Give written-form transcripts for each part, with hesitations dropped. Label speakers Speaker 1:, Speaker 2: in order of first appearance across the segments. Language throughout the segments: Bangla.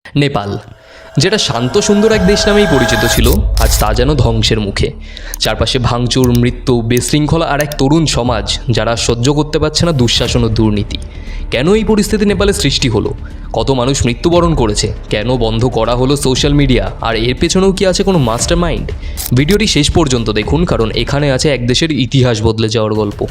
Speaker 1: নেপাল, যেটা শান্ত সুন্দর এক দেশ নামেই পরিচিত ছিল, আজ তা যেন ধ্বংসের মুখে। চারপাশে ভাঙচুর, মৃত্যু, বিশৃঙ্খলা আর এক তরুণ সমাজ যারা সহ্য করতে পারছে না দুঃশাসন ও দুর্নীতি। কেন এই পরিস্থিতি নেপালে সৃষ্টি হলো? কত মানুষ মৃত্যুবরণ করেছে? কেন বন্ধ করা হলো সোশ্যাল মিডিয়া? আর এর পেছনেও কি আছে কোনো মাস্টার মাইন্ড? ভিডিওটি শেষ পর্যন্ত দেখুন, কারণ এখানে আছে এক দেশের ইতিহাস বদলে যাওয়ার গল্প।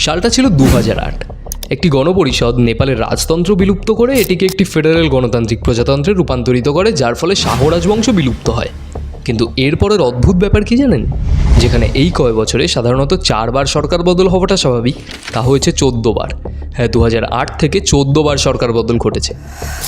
Speaker 1: সালটা ছিল 2008। একটি গণপরিষদ নেপালের রাজতন্ত্র বিলুপ্ত করে এটিকে একটি ফেডারেল গণতান্ত্রিক প্রজাতন্ত্রে রূপান্তরিত করে, যার ফলে শাহ রাজবংশ বিলুপ্ত হয়। কিন্তু এরপরের অদ্ভুত ব্যাপার কি জানেন? যেখানে এই কয় বছরে সাধারণত 4 বার সরকার বদল হওয়াটা স্বাভাবিক, তা হয়েছে 14 বার। হ্যাঁ, 2008 থেকে 14 বার সরকার বদল ঘটেছে।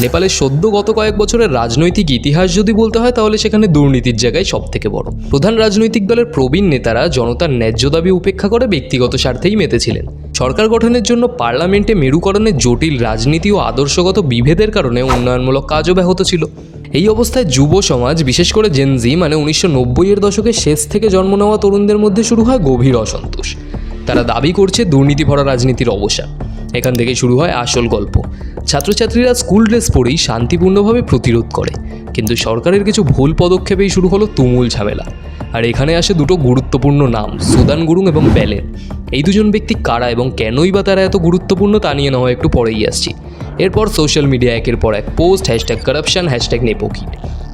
Speaker 1: নেপালের সদ্য গত কয়েক বছরের রাজনৈতিক ইতিহাস যদি বলতে হয়, তাহলে সেখানে দুর্নীতির জায়গায় সব থেকে বড়। প্রধান রাজনৈতিক দলের প্রবীণ নেতারা জনতার ন্যায্য দাবি উপেক্ষা করে ব্যক্তিগত স্বার্থেই মেতেছিলেন। সরকার গঠনের জন্য পার্লামেন্টে মেরুকরণের জটিল রাজনীতি ও আদর্শগত বিভেদের কারণে উন্নয়নমূলক কাজও ব্যাহত ছিল। এই অবস্থায় যুব সমাজ, বিশেষ করে জেনজি মানে 1990-এর দশকের শেষ থেকে জন্ম নেওয়া তরুণদের মধ্যে শুরু হয় গভীর অসন্তোষ। তারা দাবি করছে দুর্নীতি ভরা রাজনীতির অবসান। এখান থেকে শুরু হয় আসল গল্প। ছাত্রছাত্রীরা স্কুল ড্রেস পরেই শান্তিপূর্ণভাবে প্রতিরোধ করে, কিন্তু সরকারের কিছু ভুল পদক্ষেপেই শুরু হলো তুমুল ঝামেলা। আর এখানে আসে দুটো গুরুত্বপূর্ণ নাম, সুদান গুরুং এবং বেলেন। এই দুজন ব্যক্তি কারা এবং কেনই বা তারা এত গুরুত্বপূর্ণ, তা নিয়ে না হয় একটু পরেই আসছি। এরপর সোশ্যাল মিডিয়া একের পর এক পোস্ট, #কারাপশন, #নেপোকিট,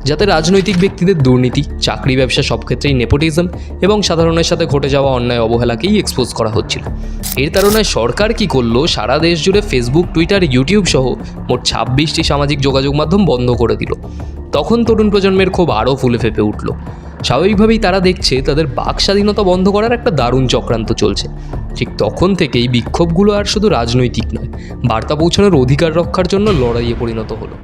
Speaker 1: যাতে রাজনৈতিক ব্যক্তিদের দুর্নীতি, চাকরি, ব্যবসা সব ক্ষেত্রেই নেপোটিজম এবং সাধারণের সাথে ঘটে যাওয়া অন্যায় অবহেলাকেই এক্সপোজ করা হচ্ছিল। এর তাড়নায় সরকার কি করলো? সারা দেশ জুড়ে ফেসবুক, টুইটার, ইউটিউব সহ মোট 26টি সামাজিক যোগাযোগ মাধ্যম বন্ধ করে দিল। তখন তরুণ প্রজন্মের ক্ষোভ আরও ফুলে ফেঁপে উঠল। স্বাভাবিকভাবেই তারা দেখছে তাদের বাক স্বাধীনতা বন্ধ করার একটা দারুণ চক্রান্ত চলছে। ঠিক তখন থেকেই বিক্ষোভগুলো আর শুধু রাজনৈতিক নয়, বার্তা পৌঁছানোর অধিকার রক্ষার জন্য লড়াইয়ে পরিণত হলো।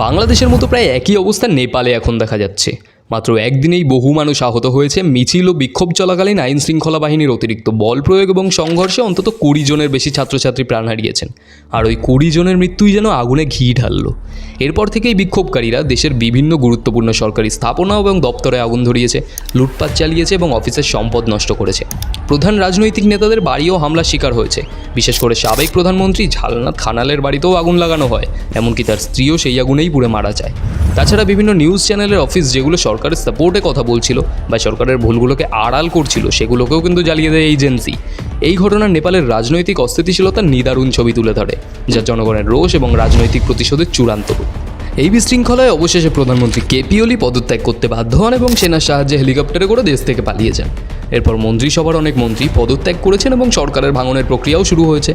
Speaker 1: বাংলাদেশের মতো প্রায় একই অবস্থা নেপালে এখন দেখা যাচ্ছে। মাত্র একদিনেই বহু মানুষ আহত হয়েছে। মিছিল ও বিক্ষোভ চলাকালীন আইন শৃঙ্খলা বাহিনীর অতিরিক্ত বল প্রয়োগ এবং সংঘর্ষে অন্তত 20 জনের বেশি ছাত্রছাত্রী প্রাণ হারিয়েছেন। আর ওই 20 জনের মৃত্যুই যেন আগুনে ঘি ঢাললো। এরপর থেকেই বিক্ষোভকারীরা দেশের বিভিন্ন গুরুত্বপূর্ণ সরকারি স্থাপনা এবং দপ্তরে আগুন ধরিয়েছে, লুটপাট চালিয়েছে এবং অফিসের সম্পদ নষ্ট করেছে। প্রধান রাজনৈতিক নেতাদের বাড়িও হামলার শিকার হয়েছে। বিশেষ করে সাবেক প্রধানমন্ত্রী ঝালনাথ খানালের বাড়িতেও আগুন লাগানো হয়, এমনকি তার স্ত্রীও সেই আগুনেই পুড়ে মারা যায়। তাছাড়া বিভিন্ন নিউজ চ্যানেলের অফিস যেগুলো সরকারের সাপোর্টে কথা বলছিল বা সরকারের ভুলগুলোকে আড়াল করছিল, সেগুলোকেও কিন্তু জ্বালিয়ে দেয় এজেন্সি। এই ঘটনা নেপালের রাজনৈতিক অস্থিতিশীলতার নিদারুণ ছবি তুলে ধরে, যা জনগণের রোষ এবং রাজনৈতিক প্রতিশোধের চূড়ান্ত রূপ। এই বিশৃঙ্খলায় অবশেষে প্রধানমন্ত্রী কেপি ওলি পদত্যাগ করতে বাধ্য হন এবং সেনার সাহায্যে হেলিকপ্টারে করে দেশ থেকে পালিয়ে যান। এরপর মন্ত্রিসভার অনেক মন্ত্রী পদত্যাগ করেছেন এবং সরকারের ভাঙনের প্রক্রিয়াও শুরু হয়েছে।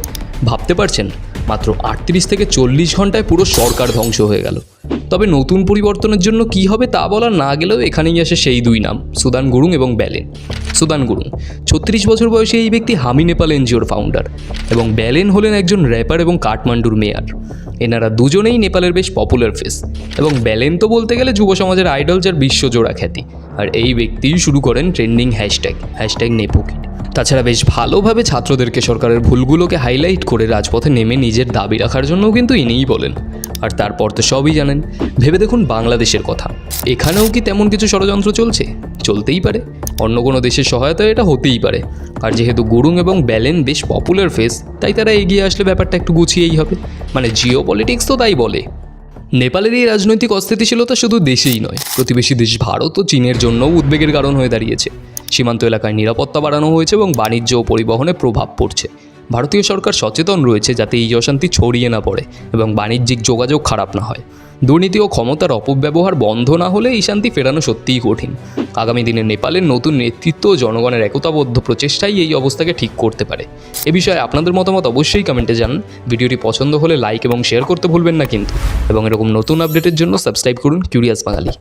Speaker 1: ভাবতে পারছেন, মাত্র 38 থেকে 40 ঘন্টায় পুরো সরকার ধ্বংস হয়ে গেল। তবে নতুন পরিবর্তনের জন্য কী হবে তা বলা না গেলেও এখানেই আসে সেই দুই নাম, সুদান গুরুং এবং বেলেন। সুদান গুরুং 36 বছর বয়সী এই ব্যক্তি হামি নেপাল এনজিওর ফাউন্ডার, এবং বেলেন হলেন একজন র্যাপার এবং কাঠমান্ডুর মেয়র। এনারা দুজনেই নেপালের বেশ পপুলার ফেস, এবং বেলেন তো বলতে গেলে যুব সমাজের আইডল, যার বিশ্বজোড়া খ্যাতি। আর এই ব্যক্তিই শুরু করেন ট্রেন্ডিং #নেপোকিট। তাছাড়া বেশ ভালোভাবে ছাত্রদেরকে সরকারের ভুলগুলোকে হাইলাইট করে রাজপথে নেমে নিজের দাবি রাখার জন্যও কিন্তু ইনিই বলেন। আর তারপর তো সবই জানেন। ভেবে দেখুন বাংলাদেশের কথা, এখানেও কি তেমন কিছু ষড়যন্ত্র চলছে? চলতেই পারে, অন্য কোনো দেশের সহায়তায় এটা হতেই পারে। আর যেহেতু গুরুং এবং বেলেন বেশ পপুলার ফেস, তাই তারা এগিয়ে আসলে ব্যাপারটা একটু গুছিয়েই হবে। মানে জিও পলিটিক্স তো তাই বলে। নেপালের এই রাজনৈতিক অস্থিতিশীলতা শুধু দেশেই নয়, প্রতিবেশী দেশ ভারত ও চীনের জন্যও উদ্বেগের কারণ হয়ে দাঁড়িয়েছে। সীমান্ত এলাকায় নিরাপত্তা বাড়ানো হয়েছে এবং বাণিজ্য ও পরিবহনে প্রভাব পড়ছে। ভারতীয় সরকার সচেতন রয়েছে যাতে এই অশান্তি ছড়িয়ে না পড়ে এবং বাণিজ্যিক যোগাযোগ খারাপ না হয়। দুর্নীতি ও ক্ষমতার অপব্যবহার বন্ধ না হলে এই শান্তি ফেরানো সত্যিই কঠিন। আগামী দিনে নেপালের নতুন নেতৃত্ব ও জনগণের একতাবদ্ধ প্রচেষ্টাই এই অবস্থাকে ঠিক করতে পারে। এ বিষয়ে আপনাদের মতামত অবশ্যই কমেন্টে জানান। ভিডিওটি পছন্দ হলে লাইক এবং শেয়ার করতে ভুলবেন না কিন্তু। এবং এরকম নতুন আপডেটের জন্য সাবস্ক্রাইব করুন কিউরিয়াস বাঙালি।